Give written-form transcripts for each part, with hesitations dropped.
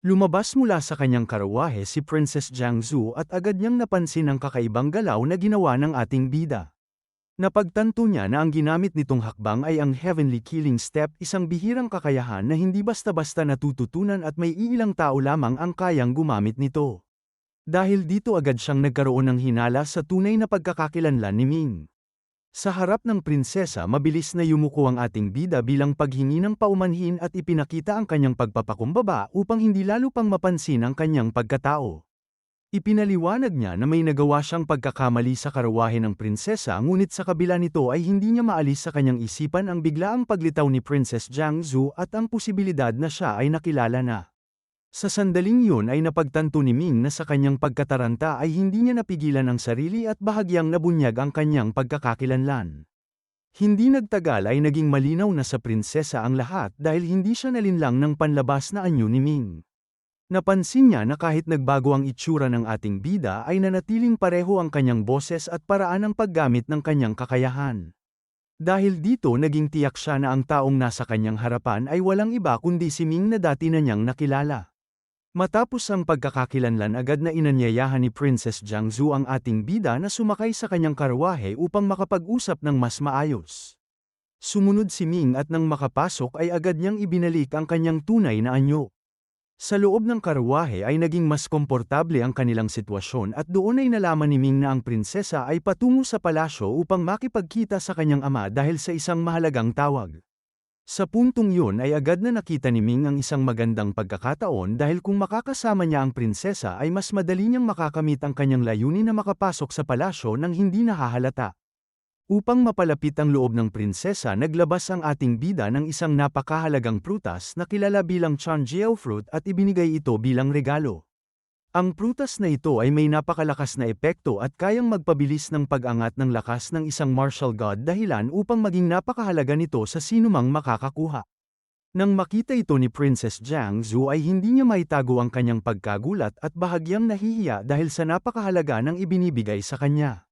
Lumabas mula sa kanyang karawahe si Princess Jiangsu at agad niyang napansin ang kakaibang galaw na ginawa ng ating bida. Napagtanto niya na ang ginamit nitong hakbang ay ang Heavenly Killing Step, isang bihirang kakayahan na hindi basta-basta natututunan at may iilang tao lamang ang kayang gumamit nito. Dahil dito agad siyang nagkaroon ng hinala sa tunay na pagkakakilanlan ni Ming. Sa harap ng prinsesa mabilis na yumuko ang ating bida bilang paghingi ng paumanhin at ipinakita ang kanyang pagpapakumbaba upang hindi lalo pang mapansin ang kanyang pagkatao. Ipinaliwanag niya na may nagawa siyang pagkakamali sa karawahe ng prinsesa ngunit sa kabila nito ay hindi niya maalis sa kanyang isipan ang biglaang paglitaw ni Princess Jiangsu at ang posibilidad na siya ay nakilala na. Sa sandaling yun ay napagtanto ni Ming na sa kanyang pagkataranta ay hindi niya napigilan ang sarili at bahagyang nabunyag ang kanyang pagkakakilanlan. Hindi nagtagal ay naging malinaw na sa prinsesa ang lahat dahil hindi siya nalinlang ng panlabas na anyo ni Ming. Napansin niya na kahit nagbago ang itsura ng ating bida ay nanatiling pareho ang kanyang boses at paraan ng paggamit ng kanyang kakayahan. Dahil dito naging tiyak siya na ang taong nasa kanyang harapan ay walang iba kundi si Ming na dati na niyang nakilala. Matapos ang pagkakakilanlan agad na inanyayahan ni Princess Jiangsu ang ating bida na sumakay sa kanyang karwahe upang makapag-usap ng mas maayos. Sumunod si Ming at nang makapasok ay agad niyang ibinalik ang kanyang tunay na anyo. Sa loob ng karwahe ay naging mas komportable ang kanilang sitwasyon at doon ay nalaman ni Ming na ang prinsesa ay patungo sa palasyo upang makipagkita sa kanyang ama dahil sa isang mahalagang tawag. Sa puntong yun ay agad na nakita ni Ming ang isang magandang pagkakataon dahil kung makakasama niya ang prinsesa ay mas madali niyang makakamit ang kanyang layunin na makapasok sa palasyo nang hindi nahahalata. Upang mapalapit ang loob ng prinsesa naglabas ang ating bida ng isang napakahalagang prutas na kilala bilang Chanjiao fruit at ibinigay ito bilang regalo. Ang prutas na ito ay may napakalakas na epekto at kayang magpabilis ng pag-angat ng lakas ng isang martial god dahilan upang maging napakahalaga nito sa sinumang makakakuha. Nang makita ito ni Princess Jiangsu ay hindi niya maitago ang kanyang pagkagulat at bahagyang nahihiya dahil sa napakahalaga ng ibinibigay sa kanya.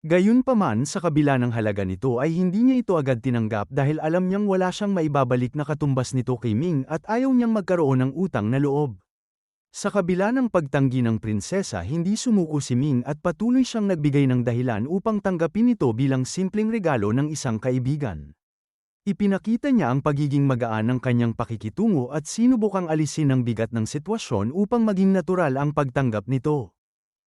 Gayunpaman sa kabila ng halaga nito ay hindi niya ito agad tinanggap dahil alam niyang wala siyang maibabalik na katumbas nito kay Ming at ayaw niyang magkaroon ng utang na loob. Sa kabila ng pagtanggi ng prinsesa hindi sumuko si Ming at patuloy siyang nagbigay ng dahilan upang tanggapin ito bilang simpleng regalo ng isang kaibigan. Ipinakita niya ang pagiging magaan ng kanyang pakikitungo at sinubukang alisin ang bigat ng sitwasyon upang maging natural ang pagtanggap nito.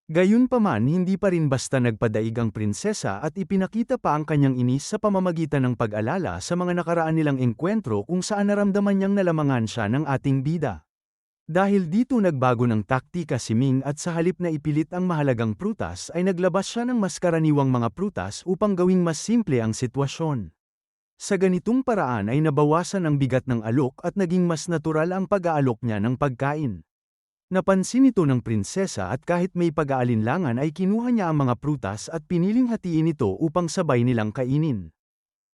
Gayunpaman hindi pa rin basta nagpadaig ang prinsesa at ipinakita pa ang kanyang inis sa pamamagitan ng pag-alala sa mga nakaraan nilang engkwentro kung saan naramdaman niyang nalamangan siya ng ating bida. Dahil dito nagbago ng taktika si Ming at sa halip na ipilit ang mahalagang prutas ay naglabas siya ng mas karaniwang mga prutas upang gawing mas simple ang sitwasyon. Sa ganitong paraan ay nabawasan ang bigat ng alok at naging mas natural ang pag-aalok niya ng pagkain. Napansin ito ng prinsesa at kahit may pag-aalinlangan ay kinuha niya ang mga prutas at piniling hatiin ito upang sabay nilang kainin.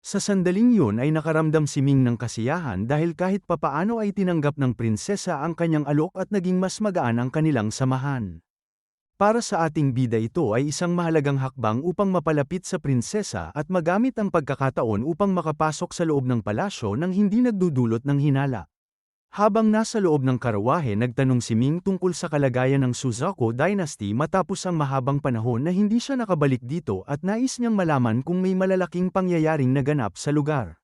Sa sandaling yun ay nakaramdam si Ming ng kasiyahan dahil kahit papaano ay tinanggap ng prinsesa ang kanyang alok at naging mas magaan ang kanilang samahan. Para sa ating bida ito ay isang mahalagang hakbang upang mapalapit sa prinsesa at magamit ang pagkakataon upang makapasok sa loob ng palasyo nang hindi nagdudulot ng hinala. Habang nasa loob ng karawahe nagtanong si Ming tungkol sa kalagayan ng Suzaku Dynasty matapos ang mahabang panahon na hindi siya nakabalik dito at nais niyang malaman kung may malalaking pangyayaring naganap sa lugar.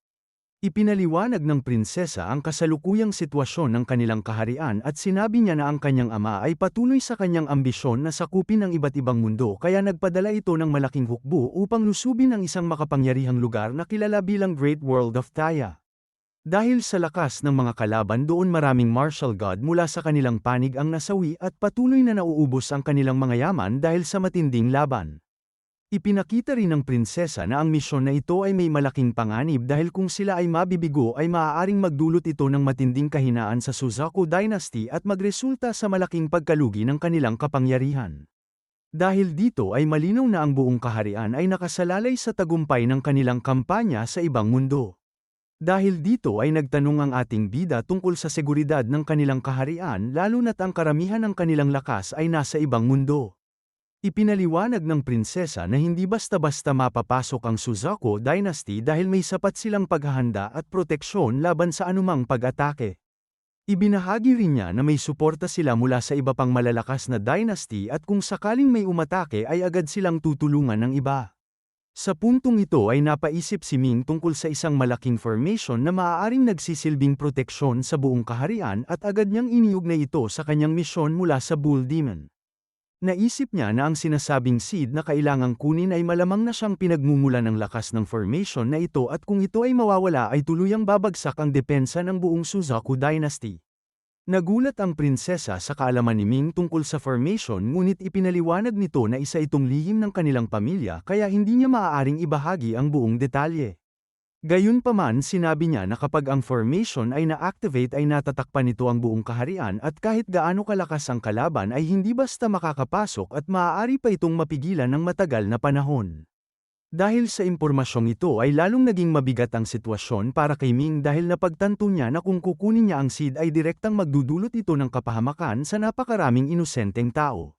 Ipinaliwanag ng prinsesa ang kasalukuyang sitwasyon ng kanilang kaharian at sinabi niya na ang kanyang ama ay patuloy sa kanyang ambisyon na sakupin ang iba't ibang mundo kaya nagpadala ito ng malaking hukbo upang lusubin ang isang makapangyarihang lugar na kilala bilang Great World of Taya. Dahil sa lakas ng mga kalaban doon maraming martial god mula sa kanilang panig ang nasawi at patuloy na nauubos ang kanilang mga yaman dahil sa matinding laban. Ipinakita rin ng prinsesa na ang misyon na ito ay may malaking panganib dahil kung sila ay mabibigo ay maaaring magdulot ito ng matinding kahinaan sa Suzaku Dynasty at magresulta sa malaking pagkalugi ng kanilang kapangyarihan. Dahil dito ay malinaw na ang buong kaharian ay nakasalalay sa tagumpay ng kanilang kampanya sa ibang mundo. Dahil dito ay nagtanong ang ating bida tungkol sa seguridad ng kanilang kaharian lalo na't ang karamihan ng kanilang lakas ay nasa ibang mundo. Ipinaliwanag ng prinsesa na hindi basta-basta mapapasok ang Suzaku Dynasty dahil may sapat silang paghahanda at proteksyon laban sa anumang pag-atake. Ibinahagi rin niya na may suporta sila mula sa iba pang malalakas na dynasty at kung sakaling may umatake ay agad silang tutulungan ng iba. Sa puntong ito ay napaisip si Ming tungkol sa isang malaking formation na maaaring nagsisilbing proteksyon sa buong kaharian at agad niyang iniugnay ito sa kanyang misyon mula sa Bull Demon. Naisip niya na ang sinasabing seed na kailangang kunin ay malamang na siyang pinagmumulan ng lakas ng formation na ito at kung ito ay mawawala ay tuluyang babagsak ang depensa ng buong Suzaku Dynasty. Nagulat ang prinsesa sa kaalaman ni Ming tungkol sa formation ngunit ipinaliwanag nito na isa itong lihim ng kanilang pamilya kaya hindi niya maaaring ibahagi ang buong detalye. Gayunpaman sinabi niya na kapag ang formation ay na-activate ay natatakpan nito ang buong kaharian at kahit gaano kalakas ang kalaban ay hindi basta makakapasok at maaari pa itong mapigilan ng matagal na panahon. Dahil sa impormasyong ito ay lalong naging mabigat ang sitwasyon para kay Ming dahil napagtanto niya na kung kukunin niya ang seed ay direktang magdudulot ito ng kapahamakan sa napakaraming inosenteng tao.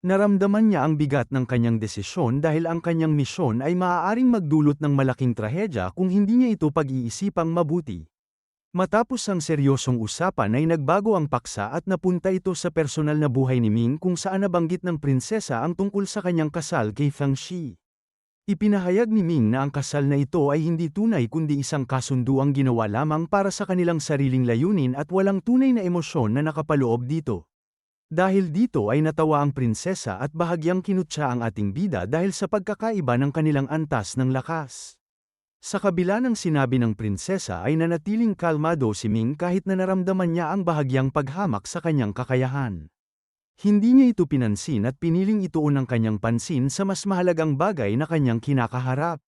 Naramdaman niya ang bigat ng kanyang desisyon dahil ang kanyang misyon ay maaaring magdulot ng malaking trahedya kung hindi niya ito pag-iisipang mabuti. Matapos ang seryosong usapan ay nagbago ang paksa at napunta ito sa personal na buhay ni Ming kung saan nabanggit ng prinsesa ang tungkol sa kanyang kasal kay Feng Shi. Ipinahayag ni Ming na ang kasal na ito ay hindi tunay kundi isang kasunduang ginawa lamang para sa kanilang sariling layunin at walang tunay na emosyon na nakapaloob dito. Dahil dito ay natawa ang prinsesa at bahagyang kinutya ang ating bida dahil sa pagkakaiba ng kanilang antas ng lakas. Sa kabila ng sinabi ng prinsesa ay nanatiling kalmado si Ming kahit na naramdaman niya ang bahagyang paghamak sa kanyang kakayahan. Hindi niya ito pinansin at piniling ituon ang kanyang pansin sa mas mahalagang bagay na kanyang kinakaharap.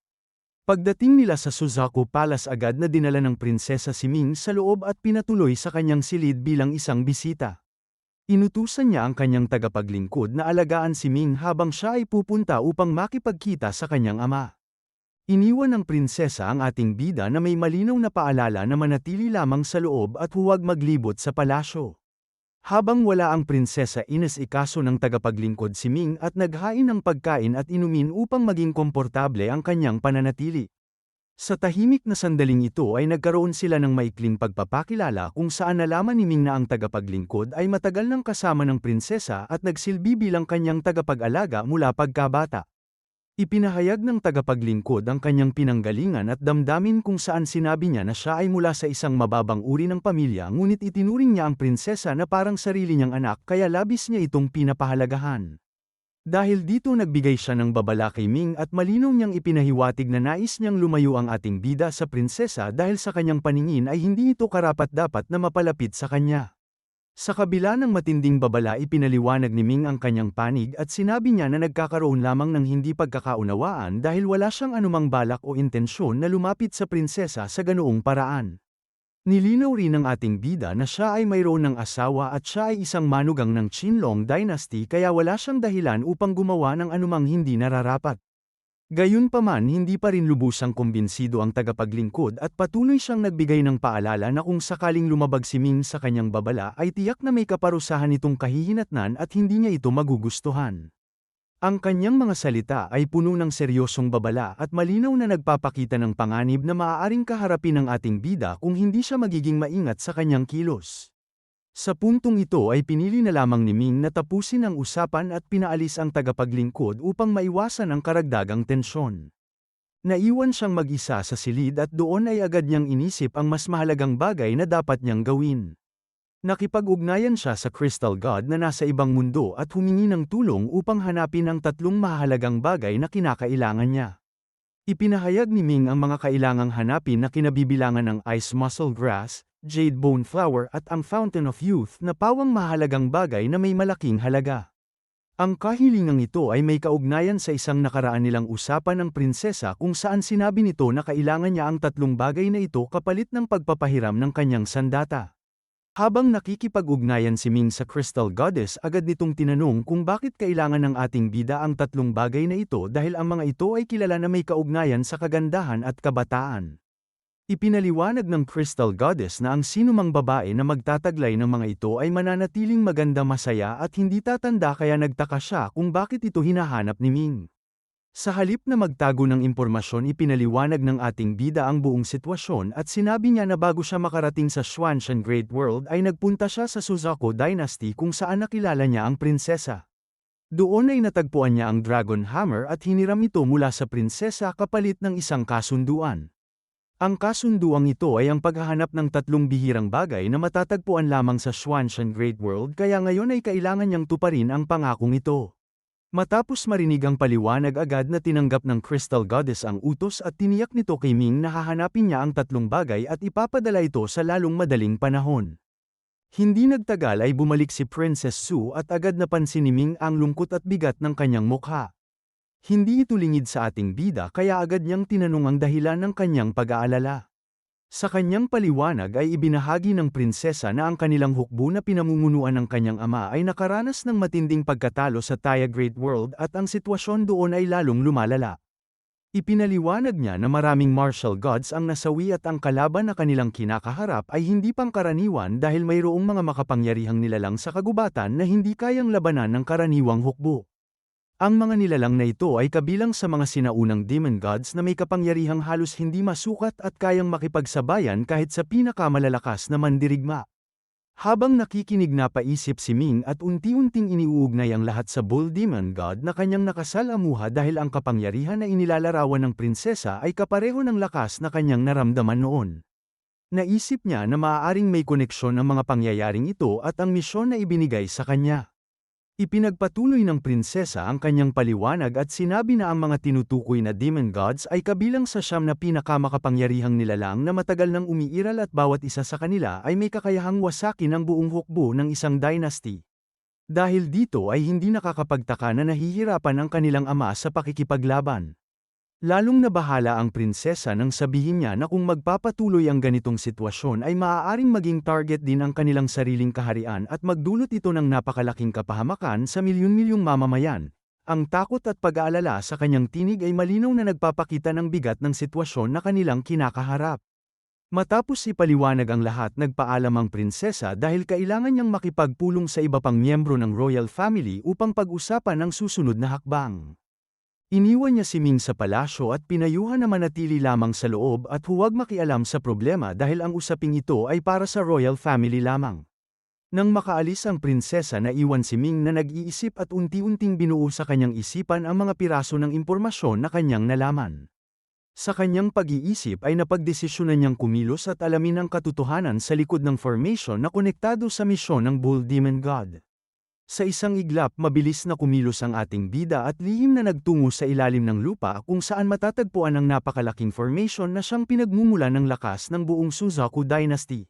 Pagdating nila sa Suzaku Palace agad na dinala ng prinsesa si Ming sa loob at pinatuloy sa kanyang silid bilang isang bisita. Inutusan niya ang kanyang tagapaglingkod na alagaan si Ming habang siya ay pupunta upang makipagkita sa kanyang ama. Iniwan ng prinsesa ang ating bida na may malinaw na paalala na manatili lamang sa loob at huwag maglibot sa palasyo. Habang wala ang prinsesa inas-ikaso ng tagapaglingkod si Ming at naghain ng pagkain at inumin upang maging komportable ang kanyang pananatili. Sa tahimik na sandaling ito ay nagkaroon sila ng maikling pagpapakilala kung saan nalaman ni Ming na ang tagapaglingkod ay matagal nang kasama ng prinsesa at nagsilbi bilang kanyang tagapag-alaga mula pagkabata. Ipinahayag ng tagapaglingkod ang kanyang pinanggalingan at damdamin kung saan sinabi niya na siya ay mula sa isang mababang uri ng pamilya ngunit itinuring niya ang prinsesa na parang sarili niyang anak kaya labis niya itong pinapahalagahan. Dahil dito nagbigay siya ng babala kay Ming at malinaw niyang ipinahiwatig na nais niyang lumayo ang ating bida sa prinsesa dahil sa kanyang paningin ay hindi ito karapat-dapat na mapalapit sa kanya. Sa kabila ng matinding babala ipinaliwanag ni Ming ang kanyang panig at sinabi niya na nagkakaroon lamang ng hindi pagkakaunawaan dahil wala siyang anumang balak o intensyon na lumapit sa prinsesa sa ganoong paraan. Nilinaw rin ng ating bida na siya ay mayroon ng asawa at siya ay isang manugang ng Qinlong Dynasty kaya wala siyang dahilan upang gumawa ng anumang hindi nararapat. Gayunpaman hindi pa rin lubusang kumbinsido ang tagapaglingkod at patuloy siyang nagbigay ng paalala na kung sakaling lumabag si Ming sa kanyang babala ay tiyak na may kaparusahan itong kahihinatnan at hindi niya ito magugustuhan. Ang kanyang mga salita ay puno ng seryosong babala at malinaw na nagpapakita ng panganib na maaaring kaharapin ng ating bida kung hindi siya magiging maingat sa kanyang kilos. Sa puntong ito ay pinili na lamang ni Ming na tapusin ang usapan at pinaalis ang tagapaglingkod upang maiwasan ang karagdagang tensyon. Naiwan siyang mag-isa sa silid at doon ay agad niyang inisip ang mas mahalagang bagay na dapat niyang gawin. Nakipag-ugnayan siya sa Crystal God na nasa ibang mundo at humingi ng tulong upang hanapin ang tatlong mahalagang bagay na kinakailangan niya. Ipinahayag ni Ming ang mga kailangang hanapin na kinabibilangan ng Ice Muscle Grass, Jade Bone Flower at ang Fountain of Youth na pawang mahalagang bagay na may malaking halaga. Ang kahilingang ito ay may kaugnayan sa isang nakaraan nilang usapan ng prinsesa kung saan sinabi nito na kailangan niya ang tatlong bagay na ito kapalit ng pagpapahiram ng kanyang sandata. Habang nakikipag-ugnayan si Ming sa Crystal Goddess agad nitong tinanong kung bakit kailangan ng ating bida ang tatlong bagay na ito dahil ang mga ito ay kilala na may kaugnayan sa kagandahan at kabataan. Ipinaliwanag ng Crystal Goddess na ang sinumang babae na magtataglay ng mga ito ay mananatiling maganda masaya at hindi tatanda kaya nagtaka siya kung bakit ito hinahanap ni Ming. Sa halip na magtago ng impormasyon, ipinaliwanag ng ating bida ang buong sitwasyon at sinabi niya na bago siya makarating sa Xuanshan Great World ay nagpunta siya sa Suzaku Dynasty kung saan nakilala niya ang prinsesa. Doon ay natagpuan niya ang Dragon Hammer at hiniram ito mula sa prinsesa kapalit ng isang kasunduan. Ang kasunduang ito ay ang paghahanap ng tatlong bihirang bagay na matatagpuan lamang sa Xuanshan Great World, kaya ngayon ay kailangan niyang tuparin ang pangakong ito. Matapos marinig ang paliwanag, agad na tinanggap ng Crystal Goddess ang utos at tiniyak nito kay Ming na hahanapin niya ang tatlong bagay at ipapadala ito sa lalong madaling panahon. Hindi nagtagal ay bumalik si Princess Su at agad napansin ni Ming ang lungkot at bigat ng kanyang mukha. Hindi ito lingid sa ating bida, kaya agad niyang tinanong ang dahilan ng kanyang pag-aalala. Sa kanyang paliwanag ay ibinahagi ng prinsesa na ang kanilang hukbo na pinamumunuan ng kanyang ama ay nakaranas ng matinding pagkatalo sa Taya Great World at ang sitwasyon doon ay lalong lumalala. Ipinaliwanag niya na maraming martial gods ang nasawi at ang kalaban na kanilang kinakaharap ay hindi pangkaraniwan dahil mayroong mga makapangyarihang nilalang sa kagubatan na hindi kayang labanan ng karaniwang hukbo. Ang mga nilalang na ito ay kabilang sa mga sinaunang demon gods na may kapangyarihang halos hindi masukat at kayang makipagsabayan kahit sa pinakamalalakas na mandirigma. Habang nakikinig, napaisip si Ming at unti-unting iniuugnay ang lahat sa Bull Demon God na kanyang nakasalamuha dahil ang kapangyarihan na inilalarawan ng prinsesa ay kapareho ng lakas na kanyang naramdaman noon. Naisip niya na maaaring may koneksyon ang mga pangyayaring ito at ang misyon na ibinigay sa kanya. Ipinagpatuloy ng prinsesa ang kanyang paliwanag at sinabi na ang mga tinutukoy na demon gods ay kabilang sa 9 na pinakamakapangyarihang nilalang na matagal nang umiiral at bawat isa sa kanila ay may kakayahang wasakin ang buong hukbo ng isang dynasty. Dahil dito ay hindi nakakapagtaka na nahihirapan ang kanilang ama sa pakikipaglaban. Lalong nabahala ang prinsesa nang sabihin niya na kung magpapatuloy ang ganitong sitwasyon ay maaaring maging target din ang kanilang sariling kaharian at magdulot ito ng napakalaking kapahamakan sa milyon-milyong mamamayan. Ang takot at pag-aalala sa kanyang tinig ay malinaw na nagpapakita ng bigat ng sitwasyon na kanilang kinakaharap. Matapos ipaliwanag ang lahat, nagpaalam ang prinsesa dahil kailangan niyang makipagpulong sa iba pang miyembro ng royal family upang pag-usapan ang susunod na hakbang. Iniwan niya si Ming sa palasyo at pinayuhan na manatili lamang sa loob at huwag makialam sa problema dahil ang usaping ito ay para sa royal family lamang. Nang makaalis ang prinsesa, naiwan si Ming na nag-iisip at unti-unting binuo sa kanyang isipan ang mga piraso ng impormasyon na kanyang nalaman. Sa kanyang pag-iisip ay napagdesisyonan niyang kumilos at alamin ang katotohanan sa likod ng formation na konektado sa misyon ng Bull Demon God. Sa isang iglap, mabilis na kumilos ang ating bida at lihim na nagtungo sa ilalim ng lupa kung saan matatagpuan ang napakalaking formation na siyang pinagmumulan ng lakas ng buong Suzaku Dynasty.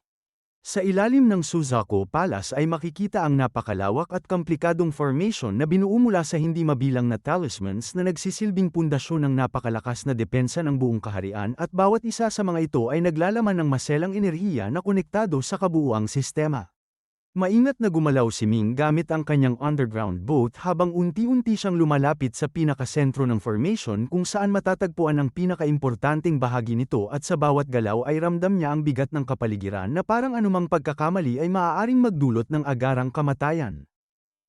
Sa ilalim ng Suzaku Palace ay makikita ang napakalawak at komplikadong formation na binuo mula sa hindi mabilang na talismans na nagsisilbing pundasyon ng napakalakas na depensa ng buong kaharian, at bawat isa sa mga ito ay naglalaman ng maselang enerhiya na konektado sa kabuuang sistema. Maingat na gumalaw si Ming gamit ang kanyang underground boat habang unti-unti siyang lumalapit sa pinakasentro ng formation kung saan matatagpuan ang pinakaimportanteng bahagi nito, at sa bawat galaw ay ramdam niya ang bigat ng kapaligiran na parang anumang pagkakamali ay maaaring magdulot ng agarang kamatayan.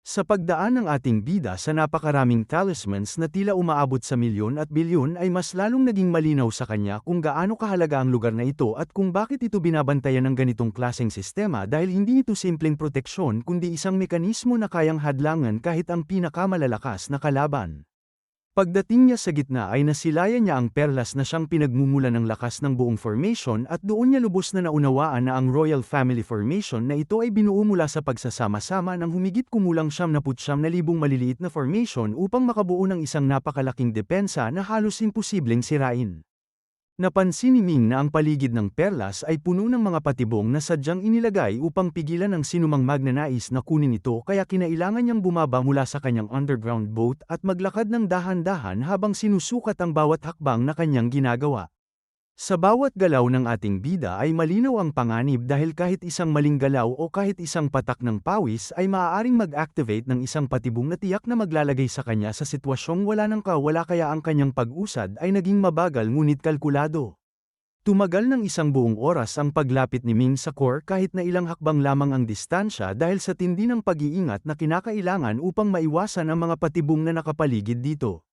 Sa pagdaan ng ating bida sa napakaraming talismans na tila umaabot sa milyon at bilyon ay mas lalong naging malinaw sa kanya kung gaano kahalaga ang lugar na ito at kung bakit ito binabantayan ng ganitong klaseng sistema, dahil hindi ito simpleng proteksyon kundi isang mekanismo na kayang hadlangan kahit ang pinakamalalakas na kalaban. Pagdating niya sa gitna ay nasilayan niya ang perlas na siyang pinagmumulan ng lakas ng buong formation, at doon niya lubos na naunawaan na ang Royal Family Formation na ito ay binuo mula sa pagsasama-sama ng humigit kumulang 99,000 maliliit na formation upang makabuo ng isang napakalaking depensa na halos imposibleng sirain. Napansin ni Ming na ang paligid ng perlas ay puno ng mga patibong na sadyang inilagay upang pigilan ang sinumang magnanais na kunin ito, kaya kinailangan niyang bumaba mula sa kanyang underground boat at maglakad ng dahan-dahan habang sinusukat ang bawat hakbang na kanyang ginagawa. Sa bawat galaw ng ating bida ay malinaw ang panganib, dahil kahit isang maling galaw o kahit isang patak ng pawis ay maaaring mag-activate ng isang patibong na tiyak na maglalagay sa kanya sa sitwasyong wala nang kawala, kaya ang kanyang pag-usad ay naging mabagal ngunit kalkulado. Tumagal ng isang buong oras ang paglapit ni Ming sa core kahit na ilang hakbang lamang ang distansya, dahil sa tindi ng pag-iingat na kinakailangan upang maiwasan ang mga patibong na nakapaligid dito.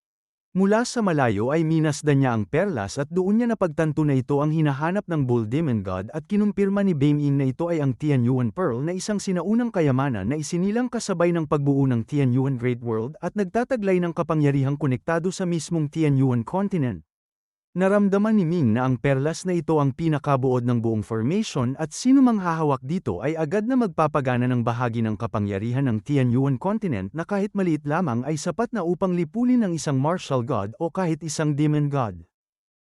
Mula sa malayo ay minasdan niya ang perlas at doon niya napagtanto na ito ang hinahanap ng Bull Demon God at kinumpirma ni Baeming na ito ay ang Tianyuan Pearl na isang sinaunang kayamanan na isinilang kasabay ng pagbuo ng Tianyuan Great World at nagtataglay ng kapangyarihang konektado sa mismong Tianyuan Continent. Naramdaman ni Ming na ang perlas na ito ang pinakabuod ng buong formation at sino mang hahawak dito ay agad na magpapagana ng bahagi ng kapangyarihan ng Tianyuan Continent na kahit maliit lamang ay sapat na upang lipulin ng isang martial god o kahit isang demon god.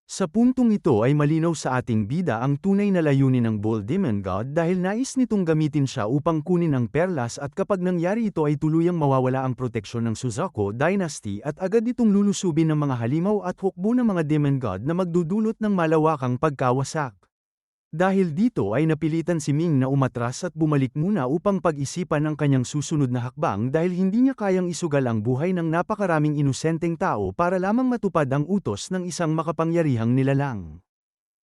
Sa puntong ito ay malinaw sa ating bida ang tunay na layunin ng Bull Demon God dahil nais nitong gamitin siya upang kunin ang perlas at kapag nangyari ito ay tuluyang mawawala ang proteksyon ng Suzaku Dynasty at agad itong lulusubin ng mga halimaw at hukbo ng mga Demon God na magdudulot ng malawakang pagkawasak. Dahil dito ay napilitan si Ming na umatras at bumalik muna upang pag-isipan ang kanyang susunod na hakbang dahil hindi niya kayang isugal ang buhay ng napakaraming inosenteng tao para lamang matupad ang utos ng isang makapangyarihang nilalang.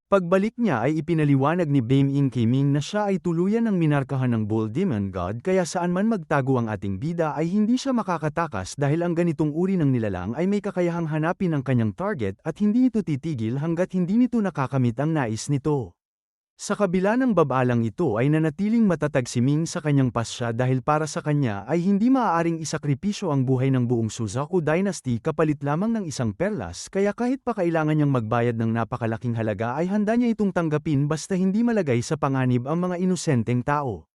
Pagbalik niya ay ipinaliwanag ni Baeming kay Ming na siya ay tuluyan ng minarkahan ng Bull Demon God kaya saan man magtago ang ating bida ay hindi siya makakatakas dahil ang ganitong uri ng nilalang ay may kakayahang hanapin ang kanyang target at hindi ito titigil hanggat hindi nito nakakamit ang nais nito. Sa kabila ng babalang ito ay nanatiling matatag si Ming sa kanyang pasya dahil para sa kanya ay hindi maaaring isakripisyo ang buhay ng buong Suzaku Dynasty kapalit lamang ng isang perlas kaya kahit pa kailangan niyang magbayad ng napakalaking halaga ay handa niya itong tanggapin basta hindi malagay sa panganib ang mga inosenteng tao.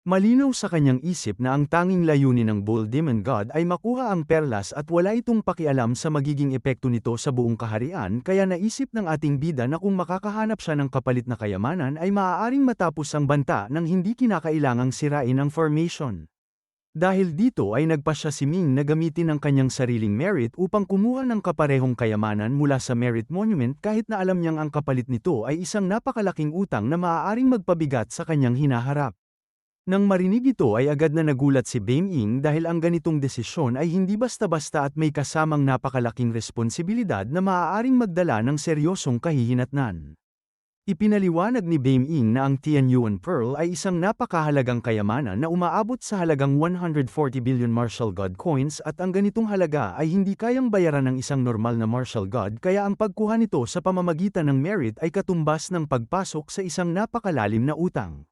Malinaw sa kanyang isip na ang tanging layunin ng Bull Demon God ay makuha ang perlas at wala itong pakialam sa magiging epekto nito sa buong kaharian kaya naisip ng ating bida na kung makakahanap siya ng kapalit na kayamanan ay maaaring matapos ang banta nang hindi kinakailangang sirain ang formation. Dahil dito ay nagpasya si Ming na gamitin ang kanyang sariling merit upang kumuha ng kaparehong kayamanan mula sa Merit Monument kahit na alam niyang ang kapalit nito ay isang napakalaking utang na maaaring magpabigat sa kanyang hinaharap. Nang marinig ito ay agad na nagulat si Baeming dahil ang ganitong desisyon ay hindi basta-basta at may kasamang napakalaking responsibilidad na maaaring magdala ng seryosong kahihinatnan. Ipinaliwanag ni Baeming na ang Tianyuan Pearl ay isang napakahalagang kayamanan na umaabot sa halagang 140 billion martial god coins at ang ganitong halaga ay hindi kayang bayaran ng isang normal na martial god kaya ang pagkuha nito sa pamamagitan ng merit ay katumbas ng pagpasok sa isang napakalalim na utang.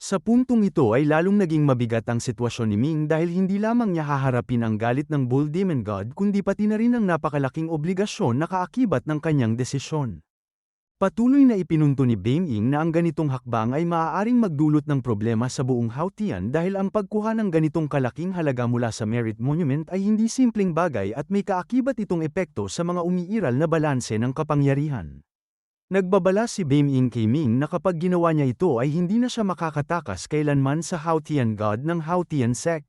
Sa puntong ito ay lalong naging mabigat ang sitwasyon ni Ming dahil hindi lamang niya haharapin ang galit ng Bull Demon God kundi pati na rin ang napakalaking obligasyon na kaakibat ng kanyang desisyon. Patuloy na ipinunto ni Baeming na ang ganitong hakbang ay maaaring magdulot ng problema sa buong Hautian dahil ang pagkuha ng ganitong kalaking halaga mula sa Merit Monument ay hindi simpleng bagay at may kaakibat itong epekto sa mga umiiral na balanse ng kapangyarihan. Nagbabala si Baeming kay Ming na kapag ginawa niya ito ay hindi na siya makakatakas kailanman sa Hautian God ng Hautian sect.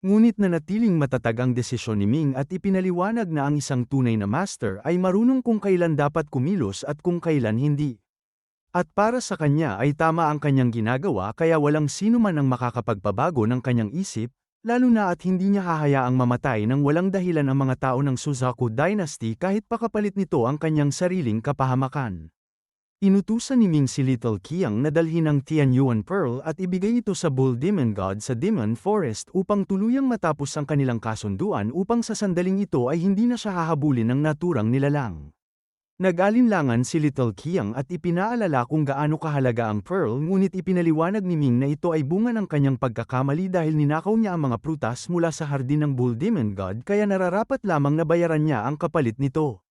Ngunit nanatiling matatag ang desisyon ni Ming at ipinaliwanag na ang isang tunay na master ay marunong kung kailan dapat kumilos at kung kailan hindi. At para sa kanya ay tama ang kanyang ginagawa kaya walang sino man ang makakapagpabago ng kanyang isip, lalo na at hindi niya hahayaang mamatay ng walang dahilan ang mga tao ng Suzaku Dynasty kahit pakapalit nito ang kanyang sariling kapahamakan. Inutusan ni Ming si Little Qiang na dalhin ang Tianyuan Pearl at ibigay ito sa Bull Demon God sa Demon Forest upang tuluyang matapos ang kanilang kasunduan upang sa sandaling ito ay hindi na siya hahabulin ng naturang nilalang. Nag-alinlangan si Little Qiang at ipinaalala kung gaano kahalaga ang Pearl ngunit ipinaliwanag ni Ming na ito ay bunga ng kanyang pagkakamali dahil ninakaw niya ang mga prutas mula sa hardin ng Bull Demon God kaya nararapat lamang na bayaran niya ang kapalit nito.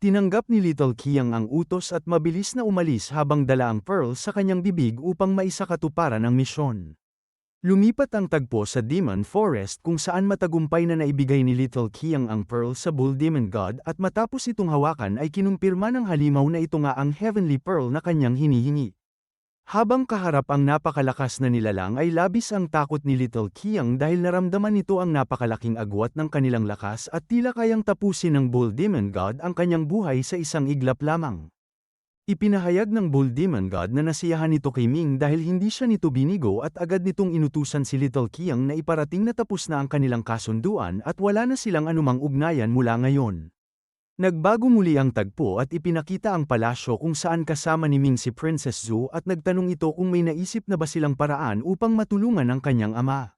Tinanggap ni Little Qiang ang utos at mabilis na umalis habang dala ang Pearl sa kanyang bibig upang maisakatuparan ang misyon. Lumipat ang tagpo sa Demon Forest kung saan matagumpay na naibigay ni Little Qiang ang Pearl sa Bull Demon God at matapos itong hawakan ay kinumpirma ng halimaw na ito nga ang Heavenly Pearl na kanyang hinihingi. Habang kaharap ang napakalakas na nilalang ay labis ang takot ni Little Qiang dahil naramdaman nito ang napakalaking agwat ng kanilang lakas at tila kayang tapusin ng Bull Demon God ang kanyang buhay sa isang iglap lamang. Ipinahayag ng Bull Demon God na nasiyahan nito kay Ming dahil hindi siya nito binigo at agad nitong inutusan si Little Qiang na iparating na tapos na ang kanilang kasunduan at wala na silang anumang ugnayan mula ngayon. Nagbago muli ang tagpo at ipinakita ang palasyo kung saan kasama ni Ming si Princess Zhu at nagtanong ito kung may naisip na ba silang paraan upang matulungan ang kanyang ama.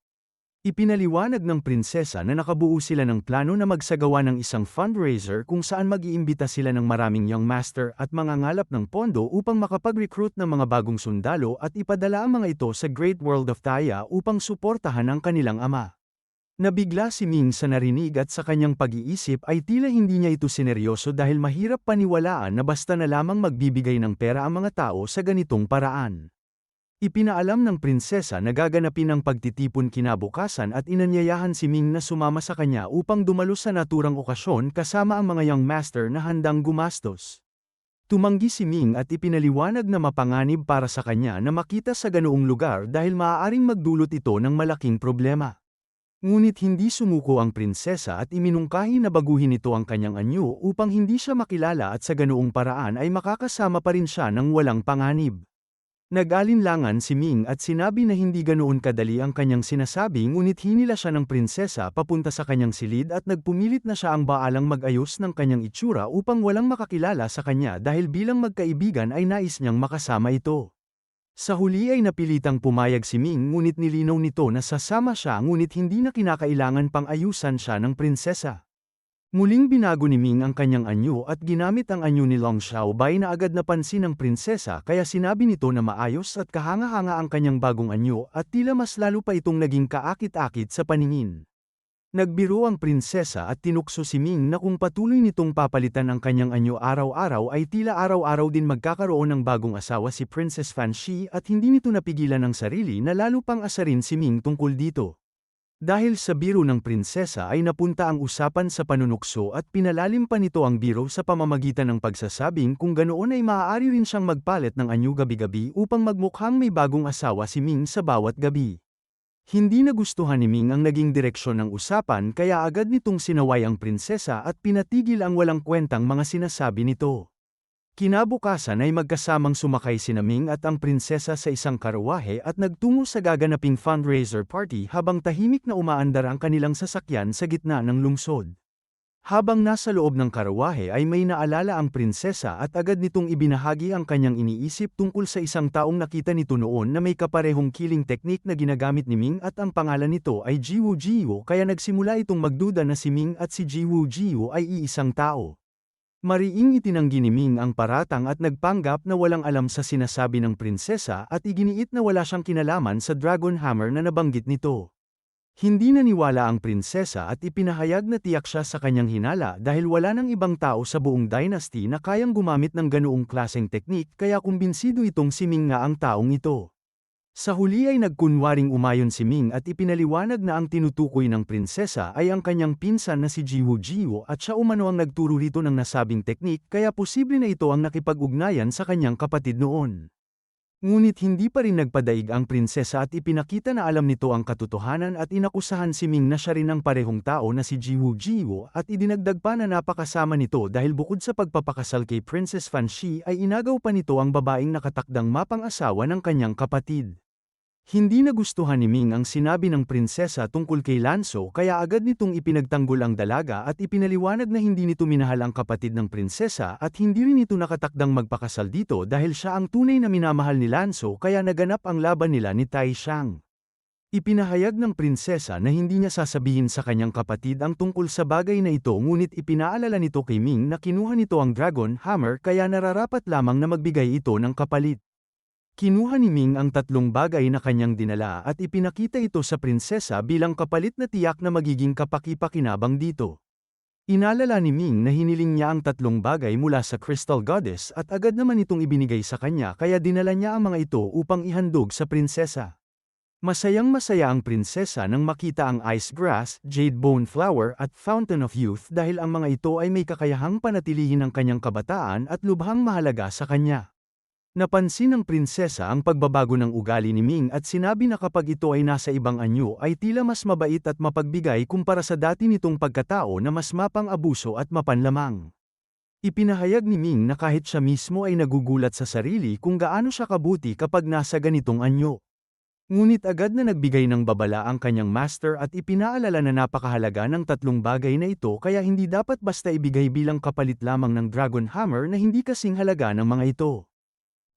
Ipinaliwanag ng prinsesa na nakabuo sila ng plano na magsagawa ng isang fundraiser kung saan mag-iimbita sila ng maraming young master at mangangalap ng pondo upang makapag-recruit ng mga bagong sundalo at ipadala ang mga ito sa Great World of Taya upang suportahan ang kanilang ama. Nabigla si Ming sa narinig at sa kanyang pag-iisip ay tila hindi niya ito sineryoso dahil mahirap paniwalaan na basta na lamang magbibigay ng pera ang mga tao sa ganitong paraan. Ipinaalam ng prinsesa na gaganapin ang pagtitipon kinabukasan at inanyayahan si Ming na sumama sa kanya upang dumalo sa naturang okasyon kasama ang mga young master na handang gumastos. Tumanggi si Ming at ipinaliwanag na mapanganib para sa kanya na makita sa ganoong lugar dahil maaaring magdulot ito ng malaking problema. Ngunit hindi sumuko ang prinsesa at iminungkahi na baguhin ito ang kanyang anyo upang hindi siya makilala at sa ganoong paraan ay makakasama pa rin siya ng walang panganib. Nag-alinlangan si Ming at sinabi na hindi ganoon kadali ang kanyang sinasabi ngunit hinila siya ng prinsesa papunta sa kanyang silid at nagpumilit na siya ang baalang mag-ayos ng kanyang itsura upang walang makakilala sa kanya dahil bilang magkaibigan ay nais niyang makasama ito. Sa huli ay napilitang pumayag si Ming ngunit nilinaw nito na sasama siya ngunit hindi na kinakailangan pang ayusan siya ng prinsesa. Muling binago ni Ming ang kanyang anyo at ginamit ang anyo ni Long Xiaobai na agad napansin ng prinsesa kaya sinabi nito na maayos at kahanga-hanga ang kanyang bagong anyo at tila mas lalo pa itong naging kaakit-akit sa paningin. Nagbiro ang prinsesa at tinukso si Ming na kung patuloy nitong papalitan ang kanyang anyo araw-araw ay tila araw-araw din magkakaroon ng bagong asawa si Princess Fan Shi at hindi nito napigilan ang sarili na lalo pang asarin si Ming tungkol dito. Dahil sa biro ng prinsesa ay napunta ang usapan sa panunukso at pinalalim pa nito ang biro sa pamamagitan ng pagsasabing kung ganoon ay maaari rin siyang magpalit ng anyo gabi-gabi upang magmukhang may bagong asawa si Ming sa bawat gabi. Hindi nagustuhan ni Ming ang naging direksyon ng usapan kaya agad nitong sinaway ang prinsesa at pinatigil ang walang kwentang mga sinasabi nito. Kinabukasan ay magkasamang sumakay sina Ming at ang prinsesa sa isang karawahe at nagtungo sa gaganaping fundraiser party habang tahimik na umaandar ang kanilang sasakyan sa gitna ng lungsod. Habang nasa loob ng karawahe ay may naalala ang prinsesa at agad nitong ibinahagi ang kanyang iniisip tungkol sa isang taong nakita nito noon na may kaparehong killing technique na ginagamit ni Ming at ang pangalan nito ay Jiwu Jiwu kaya nagsimula itong magduda na si Ming at si Jiwu Jiwu ay iisang tao. Mariing itinanggi ni Ming ang paratang at nagpanggap na walang alam sa sinasabi ng prinsesa at iginiit na wala siyang kinalaman sa Dragon Hammer na nabanggit nito. Hindi naniwala ang prinsesa at ipinahayag na tiyak siya sa kanyang hinala dahil wala nang ibang tao sa buong dynasty na kayang gumamit ng ganoong klaseng teknik kaya kumbinsido itong si Ming nga ang taong ito. Sa huli ay nagkunwaring umayon si Ming at ipinaliwanag na ang tinutukoy ng prinsesa ay ang kanyang pinsan na si Jiwu Jiwu at siya umano ang nagturo rito ng nasabing teknik kaya posible na ito ang nakipag-ugnayan sa kanyang kapatid noon. Ngunit hindi pa rin nagpadaig ang prinsesa at ipinakita na alam nito ang katotohanan at inakusahan si Ming na siya rin ang parehong tao na si Jiwu Jiwu at idinagdag pa na napakasama nito dahil bukod sa pagpapakasal kay Princess Fan Shi ay inagaw pa nito ang babaeng nakatakdang mapang-asawa ng kanyang kapatid. Hindi nagustuhan ni Ming ang sinabi ng prinsesa tungkol kay Lanso kaya agad nitong ipinagtanggol ang dalaga at ipinaliwanag na hindi nito minahal ang kapatid ng prinsesa at hindi rin ito nakatakdang magpakasal dito dahil siya ang tunay na minamahal ni Lanso kaya naganap ang laban nila ni Tai Xiang. Ipinahayag ng prinsesa na hindi niya sasabihin sa kanyang kapatid ang tungkol sa bagay na ito ngunit ipinaalala nito kay Ming na kinuha nito ang Dragon Hammer kaya nararapat lamang na magbigay ito ng kapalit. Kinuha ni Ming ang 3 bagay na kanyang dinala at ipinakita ito sa prinsesa bilang kapalit na tiyak na magiging kapaki-pakinabang dito. Inalala ni Ming na hiniling niya ang 3 bagay mula sa Crystal Goddess at agad naman itong ibinigay sa kanya kaya dinala niya ang mga ito upang ihandog sa prinsesa. Masayang-masaya ang prinsesa nang makita ang Ice Grass, Jade Bone Flower at Fountain of Youth dahil ang mga ito ay may kakayahang panatilihin ang kanyang kabataan at lubhang mahalaga sa kanya. Napansin ng prinsesa ang pagbabago ng ugali ni Ming at sinabi na kapag ito ay nasa ibang anyo ay tila mas mabait at mapagbigay kumpara sa dati nitong pagkatao na mas mapang-abuso at mapanlamang. Ipinahayag ni Ming na kahit siya mismo ay nagugulat sa sarili kung gaano siya kabuti kapag nasa ganitong anyo. Ngunit agad na nagbigay ng babala ang kanyang master at ipinaalala na napakahalaga ng 3 bagay na ito kaya hindi dapat basta ibigay bilang kapalit lamang ng Dragon Hammer na hindi kasing halaga ng mga ito.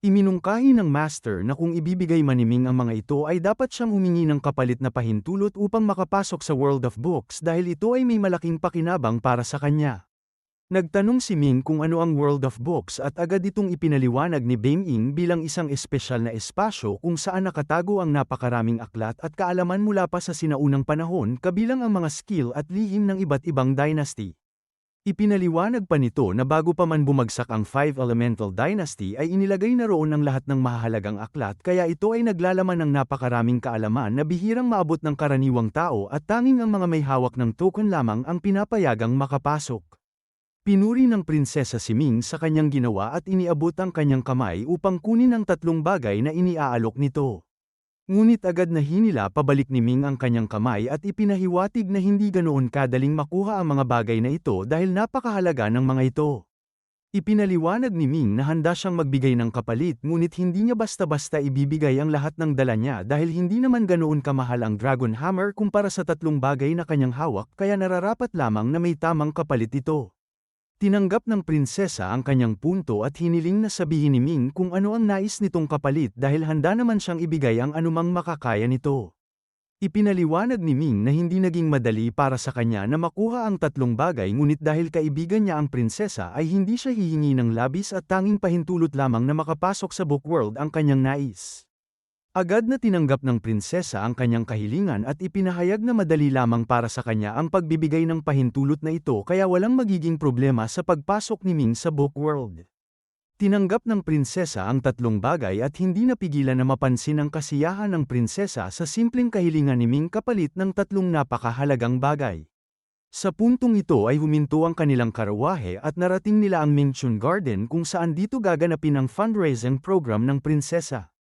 Iminungkahi ng master na kung ibibigay man ni Ming ang mga ito ay dapat siyang humingi ng kapalit na pahintulot upang makapasok sa World of Books dahil ito ay may malaking pakinabang para sa kanya. Nagtanong si Ming kung ano ang World of Books at agad itong ipinaliwanag ni Beng Ying bilang isang espesyal na espasyo kung saan nakatago ang napakaraming aklat at kaalaman mula pa sa sinaunang panahon kabilang ang mga skill at lihim ng iba't ibang dynasty. Ipinaliwanag pa nito na bago pa man bumagsak ang Five Elemental Dynasty ay inilagay na roon ang lahat ng mahahalagang aklat kaya ito ay naglalaman ng napakaraming kaalaman na bihirang maabot ng karaniwang tao at tanging ang mga may hawak ng token lamang ang pinapayagang makapasok. Pinuri ng prinsesa si Ming sa kanyang ginawa at iniabot ang kanyang kamay upang kunin ang tatlong bagay na iniaalok nito. Ngunit agad na hinila pabalik ni Ming ang kanyang kamay at ipinahiwatig na hindi ganoon kadaling makuha ang mga bagay na ito dahil napakahalaga ng mga ito. Ipinaliwanag ni Ming na handa siyang magbigay ng kapalit ngunit hindi niya basta-basta ibibigay ang lahat ng dala niya dahil hindi naman ganoon kamahal ang Dragon Hammer kumpara sa tatlong bagay na kanyang hawak kaya nararapat lamang na may tamang kapalit ito. Tinanggap ng prinsesa ang kanyang punto at hiniling na sabihin ni Ming kung ano ang nais nitong kapalit dahil handa naman siyang ibigay ang anumang makakaya nito. Ipinaliwanag ni Ming na hindi naging madali para sa kanya na makuha ang tatlong bagay ngunit dahil kaibigan niya ang prinsesa ay hindi siya hihingi ng labis at tanging pahintulot lamang na makapasok sa book world ang kanyang nais. Agad na tinanggap ng prinsesa ang kanyang kahilingan at ipinahayag na madali lamang para sa kanya ang pagbibigay ng pahintulot na ito kaya walang magiging problema sa pagpasok ni Ming sa book world. Tinanggap ng prinsesa ang tatlong bagay at hindi napigilan na mapansin ang kasiyahan ng prinsesa sa simpleng kahilingan ni Ming kapalit ng tatlong napakahalagang bagay. Sa puntong ito ay huminto ang kanilang karawahe at narating nila ang Mingchun Garden kung saan dito gaganapin ang fundraising program ng prinsesa.